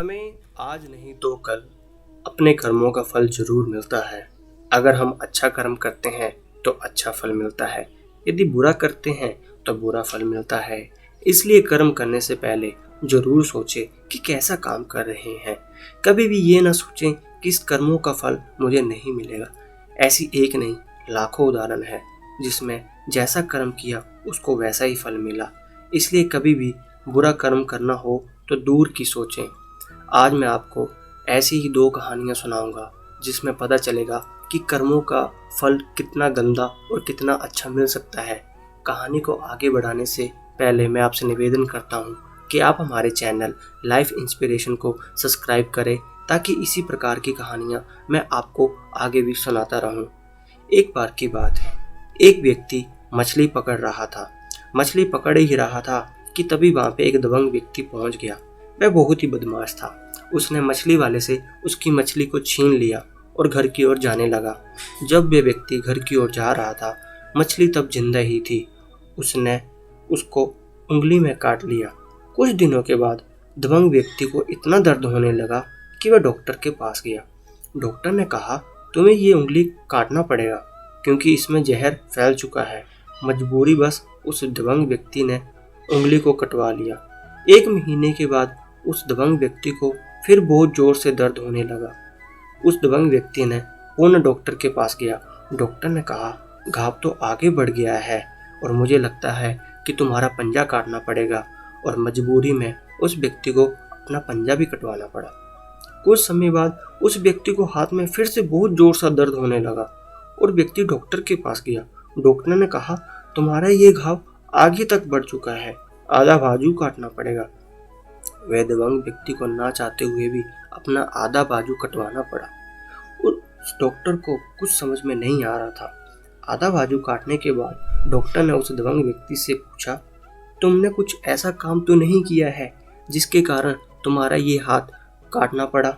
हमें आज नहीं तो कल अपने कर्मों का फल जरूर मिलता है। अगर हम अच्छा कर्म करते हैं तो अच्छा फल मिलता है, यदि बुरा करते हैं तो बुरा फल मिलता है। इसलिए कर्म करने से पहले जरूर सोचें कि कैसा काम कर रहे हैं। कभी भी ये ना सोचें कि इस कर्मों का फल मुझे नहीं मिलेगा। ऐसी एक नहीं लाखों उदाहरण है जिसमें जैसा कर्म किया उसको वैसा ही फल मिला। इसलिए कभी भी बुरा कर्म करना हो तो दूर की सोचें। आज मैं आपको ऐसी ही दो कहानियां सुनाऊंगा जिसमें पता चलेगा कि कर्मों का फल कितना गंदा और कितना अच्छा मिल सकता है। कहानी को आगे बढ़ाने से पहले मैं आपसे निवेदन करता हूं कि आप हमारे चैनल लाइफ इंस्पिरेशन को सब्सक्राइब करें ताकि इसी प्रकार की कहानियां मैं आपको आगे भी सुनाता रहूं। एक बार की बात है, एक व्यक्ति मछली पकड़ रहा था। मछली पकड़ ही रहा था कि तभी वहां पे एक दबंग व्यक्ति पहुंच गया। वह बहुत ही बदमाश था। उसने मछली वाले से उसकी मछली को छीन लिया और घर की ओर जाने लगा। जब वह व्यक्ति घर की ओर जा रहा था, मछली तब जिंदा ही थी। उसने उसको उंगली में काट लिया। कुछ दिनों के बाद दबंग व्यक्ति को इतना दर्द होने लगा कि वह डॉक्टर के पास गया। डॉक्टर ने कहा, तुम्हें ये उंगली काटना पड़ेगा क्योंकि इसमें जहर फैल चुका है। मजबूरी बस उस दबंग व्यक्ति ने उंगली को कटवा लिया। 1 महीने के बाद उस दबंग व्यक्ति को फिर बहुत जोर से दर्द होने लगा। उस दबंग व्यक्ति ने पुनः डॉक्टर के पास गया। डॉक्टर ने कहा, घाव तो आगे बढ़ गया है और मुझे लगता है कि तुम्हारा पंजा काटना पड़ेगा। और मजबूरी में उस व्यक्ति को अपना पंजा भी कटवाना पड़ा। कुछ समय बाद उस व्यक्ति को हाथ में फिर से बहुत जोर सा दर्द होने लगा और व्यक्ति डॉक्टर के पास गया। डॉक्टर ने कहा, तुम्हारा ये घाव आगे तक बढ़ चुका है, आधा बाजू काटना पड़ेगा। वह दबंग व्यक्ति को ना चाहते हुए भी अपना आधा बाजू कटवाना पड़ा और उस डॉक्टर को कुछ समझ में नहीं आ रहा था। आधा बाजू काटने के बाद डॉक्टर ने उस दबंग व्यक्ति से पूछा, तुमने कुछ ऐसा काम तो नहीं किया है जिसके कारण तुम्हारा ये हाथ काटना पड़ा?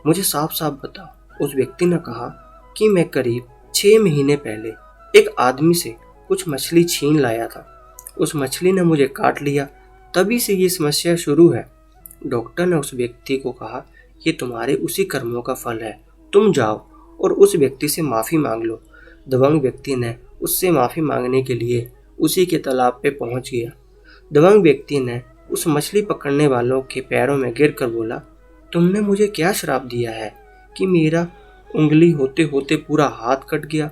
मुझे साफ साफ बताओ। उस व्यक्ति ने कहा कि मैं करीब 6 महीने पहले एक आदमी से कुछ मछली छीन लाया था। उस मछली ने मुझे काट लिया, तभी से ये समस्या शुरू है। डॉक्टर ने उस व्यक्ति को कहा, ये तुम्हारे उसी कर्मों का फल है, तुम जाओ और उस व्यक्ति से माफ़ी मांग लो। दबंग व्यक्ति ने उससे माफ़ी मांगने के लिए उसी के तालाब पे पहुंच गया। दबंग व्यक्ति ने उस मछली पकड़ने वालों के पैरों में गिर कर बोला, तुमने मुझे क्या श्राप दिया है कि मेरा उंगली होते होते पूरा हाथ कट गया?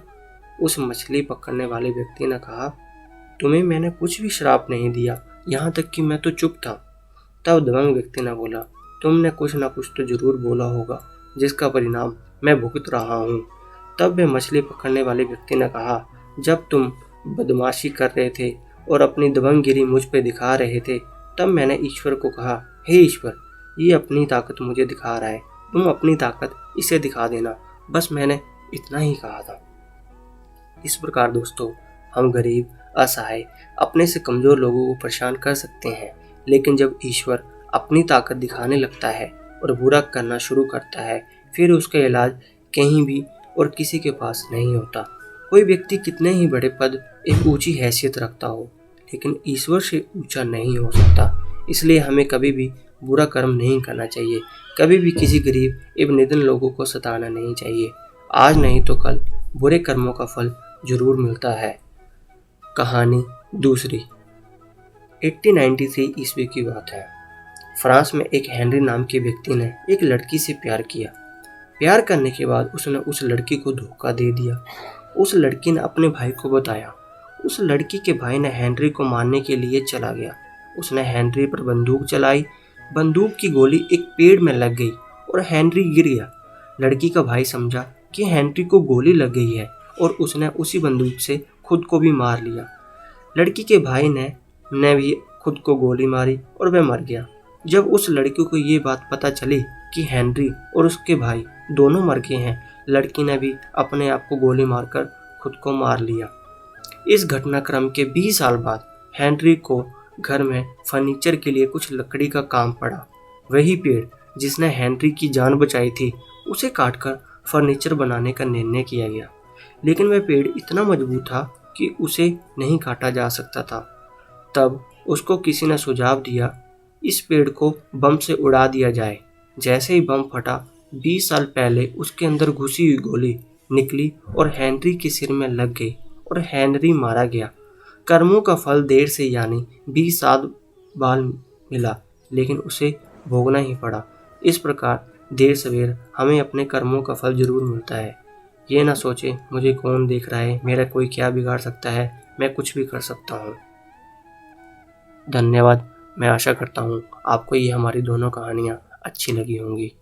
उस मछली पकड़ने वाले व्यक्ति ने कहा, तुम्हें मैंने कुछ भी श्राप नहीं दिया, यहाँ तक कि मैं तो चुप था। तब दबंग व्यक्ति ने बोला, तुमने कुछ ना कुछ तो जरूर बोला होगा जिसका परिणाम मैं भुगत रहा हूँ। तब वह मछली पकड़ने वाले व्यक्ति ने कहा, जब तुम बदमाशी कर रहे थे और अपनी दबंगगिरी मुझ पे दिखा रहे थे, तब मैंने ईश्वर को कहा, हे ईश्वर, ये अपनी ताकत मुझे दिखा रहा है, तुम अपनी ताकत इसे दिखा देना। बस मैंने इतना ही कहा था। इस प्रकार दोस्तों, हम गरीब, असहाय, अपने से कमज़ोर लोगों को परेशान कर सकते हैं, लेकिन जब ईश्वर अपनी ताकत दिखाने लगता है और बुरा करना शुरू करता है, फिर उसका इलाज कहीं भी और किसी के पास नहीं होता। कोई व्यक्ति कितने ही बड़े पद, एक ऊंची हैसियत रखता हो, लेकिन ईश्वर से ऊंचा नहीं हो सकता। इसलिए हमें कभी भी बुरा कर्म नहीं करना चाहिए, कभी भी किसी गरीब एवं निर्धन लोगों को सताना नहीं चाहिए। आज नहीं तो कल बुरे कर्मों का फल जरूर मिलता है। कहानी दूसरी। 1893 ईस्वी की बात है। फ्रांस में एक हेनरी नाम के व्यक्ति ने एक लड़की से प्यार किया। प्यार करने के बाद उसने उस लड़की को धोखा दे दिया। उस लड़की ने अपने भाई को बताया। उस लड़की के भाई ने हेनरी को मारने के लिए चला गया। उसने हेनरी पर बंदूक चलाई। बंदूक की गोली एक पेड़ में लग गई और हेनरी गिर गया। लड़की का भाई समझा कि हेनरी को गोली लग गई है और उसने उसी बंदूक से खुद को भी मार लिया। लड़की के भाई ने भी खुद को गोली मारी और वह मर गया। जब उस लड़की को ये बात पता चली कि हेनरी और उसके भाई दोनों मर गए हैं, लड़की ने भी अपने आप को गोली मारकर खुद को मार लिया। इस घटनाक्रम के 20 साल बाद हेनरी को घर में फर्नीचर के लिए कुछ लकड़ी का काम पड़ा। वही पेड़ जिसने हेनरी की जान बचाई थी, उसे काटकर फर्नीचर बनाने का निर्णय किया गया। लेकिन वह पेड़ इतना मजबूत था कि उसे नहीं काटा जा सकता था। तब उसको किसी ने सुझाव दिया, इस पेड़ को बम से उड़ा दिया जाए। जैसे ही बम फटा 20 साल पहले उसके अंदर घुसी हुई गोली निकली और हेनरी के सिर में लग गई और हेनरी मारा गया। कर्मों का फल देर से यानी 20 साल बाद मिला, लेकिन उसे भोगना ही पड़ा। इस प्रकार देर सवेर हमें अपने कर्मों का फल जरूर मिलता है। ये ना सोचे मुझे कौन देख रहा है, मेरा कोई क्या बिगाड़ सकता है, मैं कुछ भी कर सकता हूँ। धन्यवाद। मैं आशा करता हूँ आपको ये हमारी दोनों कहानियाँ अच्छी लगी होंगी।